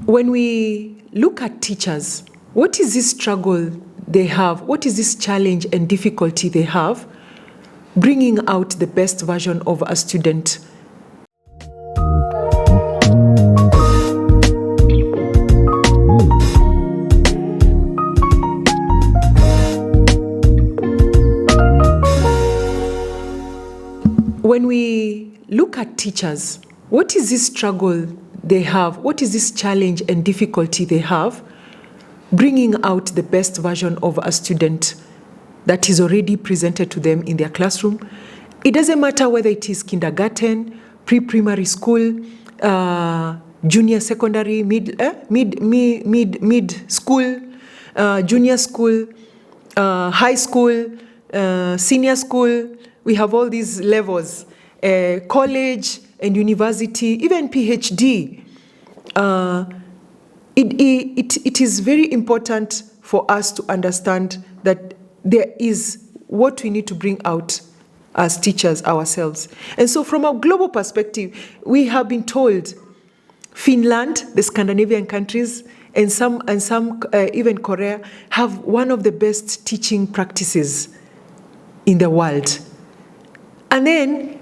When we look at teachers, what is this struggle they have? What is this challenge and difficulty they have bringing out the best version of a student? When we look at teachers, what is this struggle they have? What is this challenge and difficulty they have bringing out the best version of a student that is already presented to them in their classroom? It doesn't matter whether it is kindergarten, pre-primary school, junior secondary, mid school, junior school, high school, senior school. We have all these levels, college and university, even PhD. It is very important for us to understand that there is what we need to bring out as teachers ourselves. And so from a global perspective, we have been told Finland, the Scandinavian countries, and some even Korea have one of the best teaching practices in the world. And then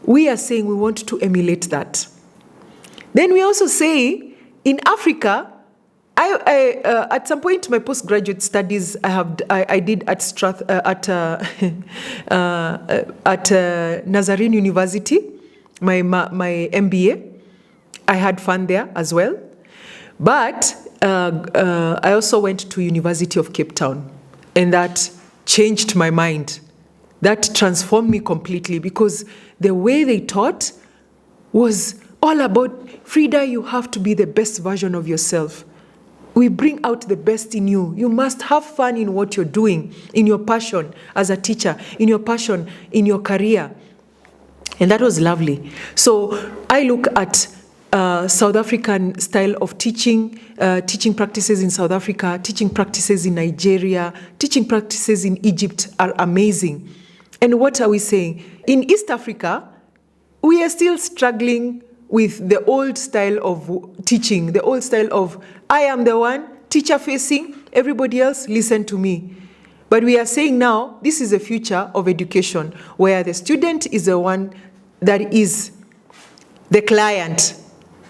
we are saying we want to emulate that. Then we also say in Africa, at some point in my postgraduate studies I did at Nazarene University, my MBA. I had fun there as well. But I also went to University of Cape Town, and that changed my mind. That transformed me completely, because the way they taught was all about, Frida, you have to be the best version of yourself. We bring out the best in you. You must have fun in what you're doing, in your passion as a teacher, in your passion, in your career. And that was lovely. So I look at South African style of teaching, teaching practices in South Africa, teaching practices in Nigeria, teaching practices in Egypt are amazing. And what are we saying? In East Africa, we are still struggling with the old style of teaching, the old style of, I am the one, teacher facing, everybody else listen to me. But we are saying now, this is a future of education, where the student is the one that is the client.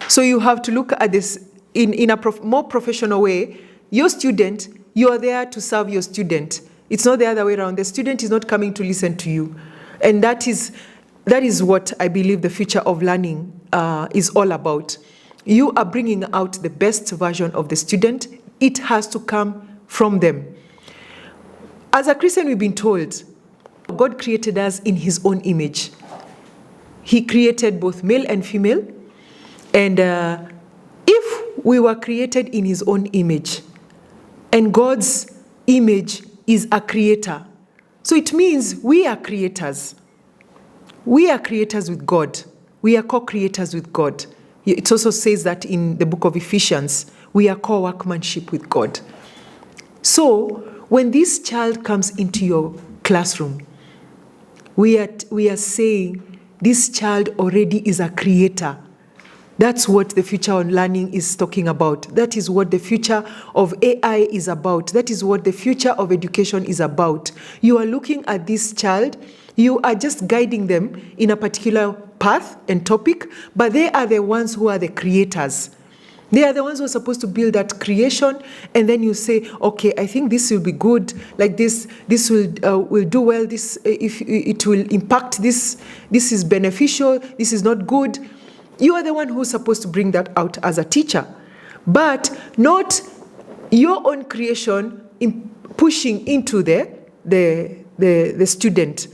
So you have to look at this in a more professional way. Your student, you are there to serve your student. It's not the other way around. The student is not coming to listen to you. And that is what I believe the future of learning is all about. You are bringing out the best version of the student. It has to come from them. As a Christian, we've been told God created us in his own image. He created both male and female. And if we were created in his own image, and God's image is a creator, so it means we are creators. We are creators with God. We are co-creators with God. It also says that in the book of Ephesians, we are co-workmanship with God. So when this child comes into your classroom, we are saying this child already is a creator. That's what the future of learning is talking about. That is what the future of AI is about. That is what the future of education is about. You are looking at this child, you are just guiding them in a particular path and topic, but they are the ones who are the creators. They are the ones who are supposed to build that creation, and then you say, okay, I think this will be good, like this will do well, this if it will impact this is beneficial, this is not good. You are the one who's supposed to bring that out as a teacher, but not your own creation in pushing into the student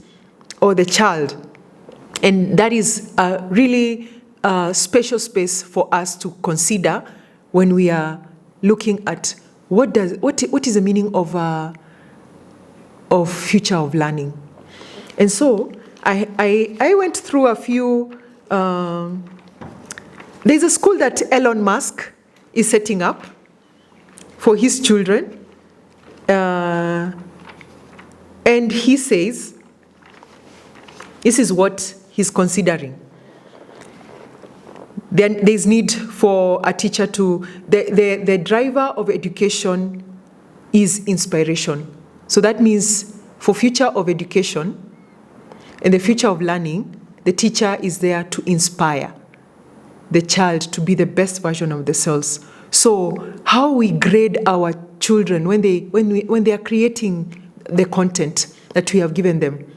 or the child. And that is a really special space for us to consider when we are looking at what is the meaning of future of learning. And so I went through a few. There's a school that Elon Musk is setting up for his children. And he says, this is what he's considering. then there's need for a teacher to, the driver of education is inspiration. So that means for future of education and the future of learning, the teacher is there to inspire the child to be the best version of themselves. So how we grade our children when they are creating the content that we have given them,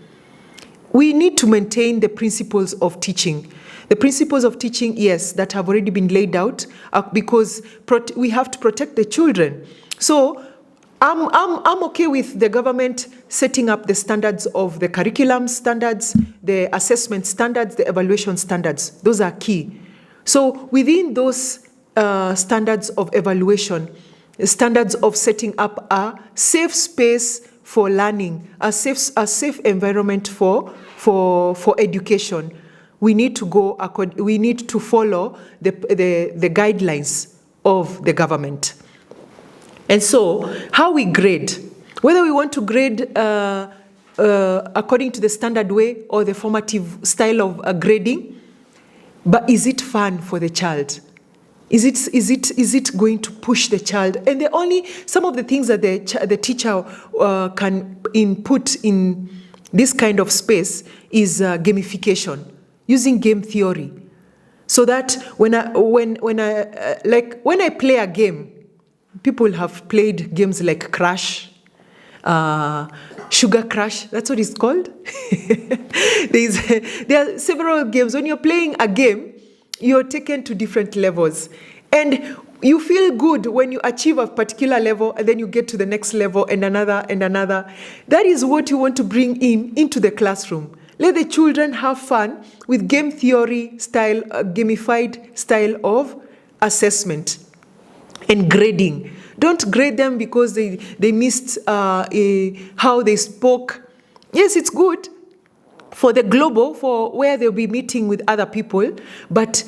we need to maintain the principles of teaching. The principles of teaching, yes, that have already been laid out, because we have to protect the children. So I'm okay with the government setting up the standards of the curriculum standards, the assessment standards, the evaluation standards. Those are key. So within those standards of evaluation, standards of setting up a safe space for learning, a safe environment for education, we need to follow the guidelines of the government. And so, how we grade, whether we want to grade according to the standard way or the formative style of grading, but is it fun for the child? Is it going to push the child? And some of the things that the teacher can input in this kind of space is gamification, using game theory, so that when I play a game, people have played games like Crash, Sugar Crash, that's what it's called. There are several games. When you're playing a game, you're taken to different levels. And you feel good when you achieve a particular level and then you get to the next level and another and another. That is what you want to bring into the classroom. Let the children have fun with game theory style, gamified style of assessment and grading. Don't grade them because they missed how they spoke. Yes, it's good for the global, for where they'll be meeting with other people, but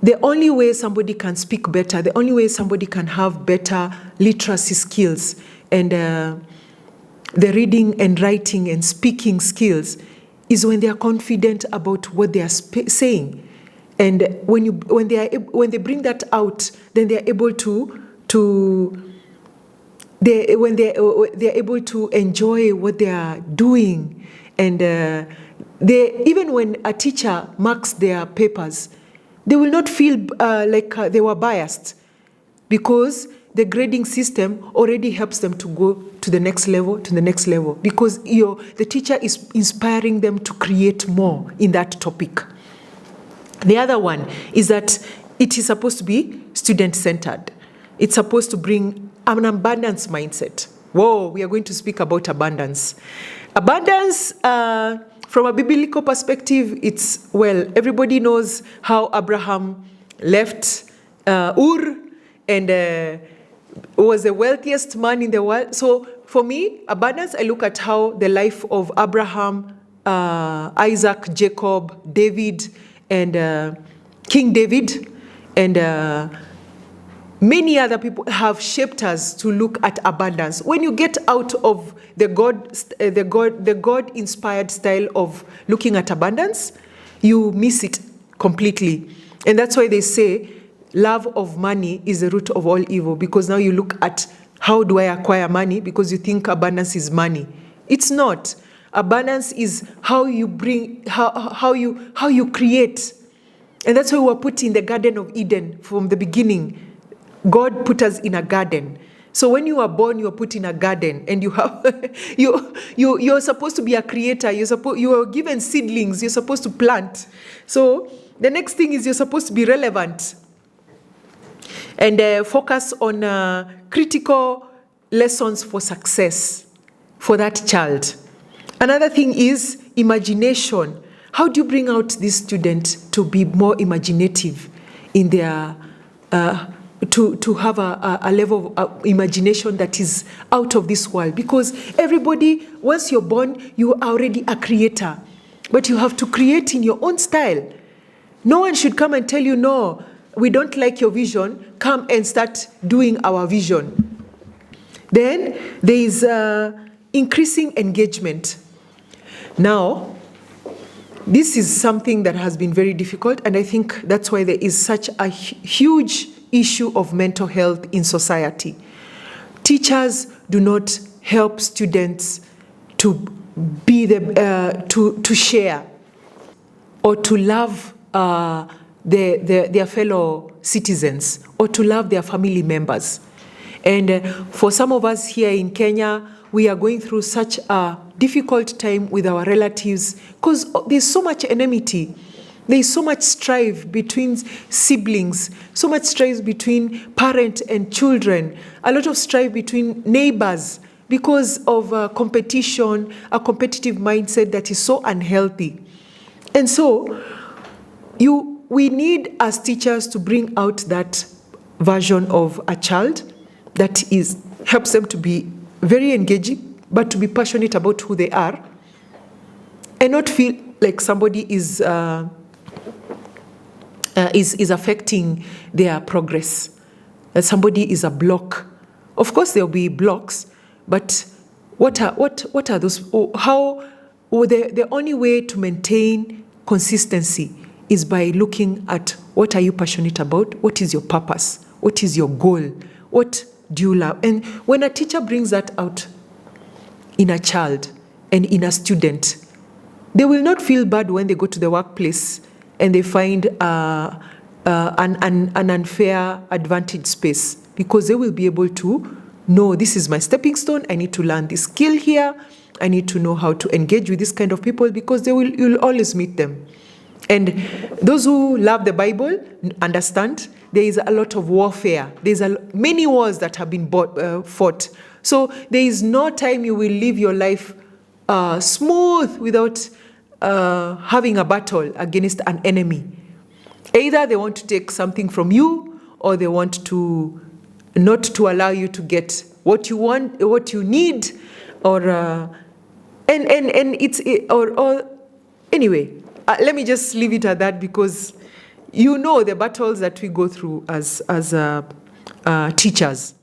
the only way somebody can speak better, the only way somebody can have better literacy skills and the reading and writing and speaking skills is when they are confident about what they are saying. And when they bring that out, then they are able they're able to enjoy what they are doing. And even when a teacher marks their papers, they will not feel like they were biased, because the grading system already helps them to go to the next level, because the teacher is inspiring them to create more in that topic. The other one is that it is supposed to be student-centered. It's supposed to bring an abundance mindset. Whoa, we are going to speak about abundance. Abundance, from a biblical perspective, everybody knows how Abraham left Ur and was the wealthiest man in the world. So for me, abundance, I look at how the life of Abraham, Isaac, Jacob, David, and King David, and many other people have shaped us to look at abundance. When you get out of the God-inspired style of looking at abundance, you miss it completely. And that's why they say love of money is the root of all evil, because now you look at how do I acquire money because you think abundance is money. It's not. Abundance is how you bring, how you create. And that's why we were put in the Garden of Eden from the beginning. God put us in a garden. So when you are born, you are put in a garden, and you have you're supposed to be a creator. You are given seedlings. You're supposed to plant. So the next thing is you're supposed to be relevant and focus on critical lessons for success for that child. Another thing is imagination. How do you bring out this student to be more imaginative in their to have a level of imagination that is out of this world? Because everybody, once you're born, you are already a creator, but you have to create in your own style. No one should come and tell you, no, we don't like your vision, come and start doing our vision. Then there is increasing engagement. Now, This is something that has been very difficult, and I think that's why there is such a huge issue of mental health in society. Teachers do not help students to be to share or to love their fellow citizens or to love their family members. And for some of us here in Kenya, we are going through such a difficult time with our relatives because there's so much enmity. There's so much strife between siblings, so much strife between parent and children, a lot of strife between neighbors because of competition, a competitive mindset that is so unhealthy. And so we need as teachers to bring out that version of a child that helps them to be very engaging, but to be passionate about who they are and not feel like somebody is affecting their progress, that somebody is a block. Of course, there'll be blocks, but what are those? The only way to maintain consistency is by looking at what are you passionate about, what is your purpose, what is your goal, what do you love? And when a teacher brings that out in a child and in a student, they will not feel bad when they go to the workplace and they find an unfair advantage space, because they will be able to know this is my stepping stone, I need to learn this skill here, I need to know how to engage with this kind of people, because you'll always meet them. And those who love the Bible understand there is a lot of warfare. There's many wars that have been fought. So there is no time you will live your life smooth without having a battle against an enemy. Either they want to take something from you, or they want to not to allow you to get what you want, what you need, or anyway. Let me just leave it at that, because you know the battles that we go through as teachers.